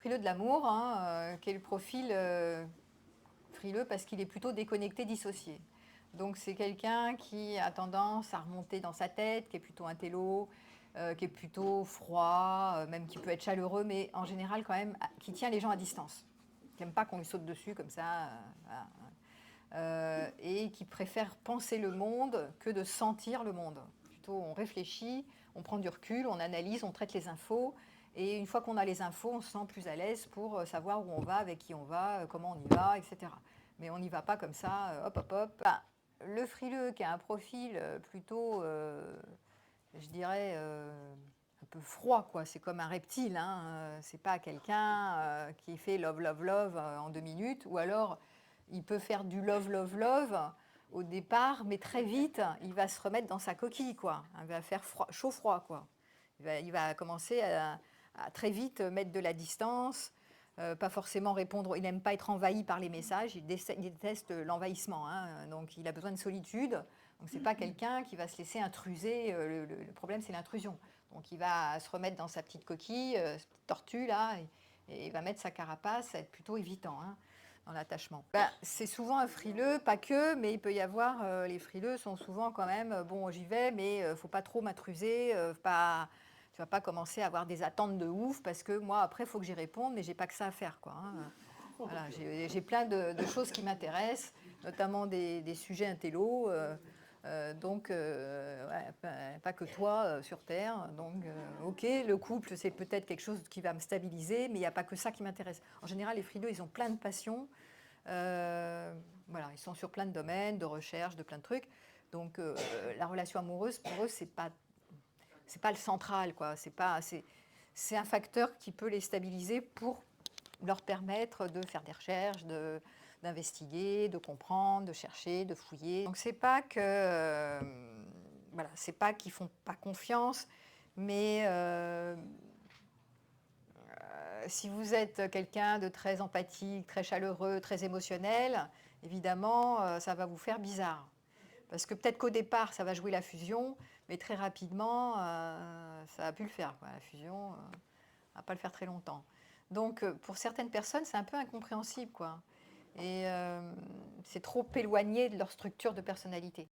frileux de l'amour, hein, qui est le profil frileux parce qu'il est plutôt déconnecté, dissocié. Donc c'est quelqu'un qui a tendance à remonter dans sa tête, qui est plutôt intello, qui est plutôt froid, même qui peut être chaleureux, mais en général quand même qui tient les gens à distance. Qui n'aime pas qu'on lui saute dessus comme ça, voilà. Et qui préfère penser le monde que de sentir le monde. Plutôt on réfléchit, on prend du recul, on analyse, on traite les infos. Et une fois qu'on a les infos, on se sent plus à l'aise pour savoir où on va, avec qui on va, comment on y va, etc. Mais on n'y va pas comme ça, hop, hop, hop. Enfin, le frileux qui a un profil plutôt, je dirais, un peu froid, quoi. C'est comme un reptile, hein. C'est pas quelqu'un qui fait love, love, love en 2 minutes. Ou alors, il peut faire du love, love, love au départ, mais très vite, il va se remettre dans sa coquille, quoi. Il va faire chaud-froid, quoi. Il va commencer à très vite mettre de la distance, pas forcément répondre. Il n'aime pas être envahi par les messages, il déteste l'envahissement, hein, donc il a besoin de solitude. Donc c'est pas quelqu'un qui va se laisser intruser. Le problème c'est l'intrusion. Donc il va se remettre dans sa petite coquille, cette petite tortue là, et il va mettre sa carapace, être plutôt évitant, hein, dans l'attachement. C'est souvent un frileux, pas que, mais il peut y avoir, les frileux sont souvent quand même, bon j'y vais, mais faut pas trop m'intruser, pas, tu vas pas commencer à avoir des attentes de ouf parce que moi après il faut que j'y réponde, mais j'ai pas que ça à faire, quoi, hein. Voilà, j'ai plein de choses qui m'intéressent, notamment des sujets intello, donc ouais, pas que toi sur Terre. Donc ok, le couple c'est peut-être quelque chose qui va me stabiliser, mais il n'y a pas que ça qui m'intéresse. En général, les frileux ils ont plein de passions. Voilà, ils sont sur plein de domaines, de recherche, de plein de trucs. Donc la relation amoureuse pour eux c'est pas le central, quoi. C'est un facteur qui peut les stabiliser pour leur permettre de faire des recherches, d'investiguer, de comprendre, de chercher, de fouiller. Donc c'est pas que voilà, c'est pas qu'ils font pas confiance, mais si vous êtes quelqu'un de très empathique, très chaleureux, très émotionnel, évidemment, ça va vous faire bizarre. Parce que peut-être qu'au départ, ça va jouer la fusion, mais très rapidement, ça va plus le faire, quoi. La fusion, va pas le faire très longtemps. Donc, pour certaines personnes, c'est un peu incompréhensible, quoi. Et c'est trop éloigné de leur structure de personnalité.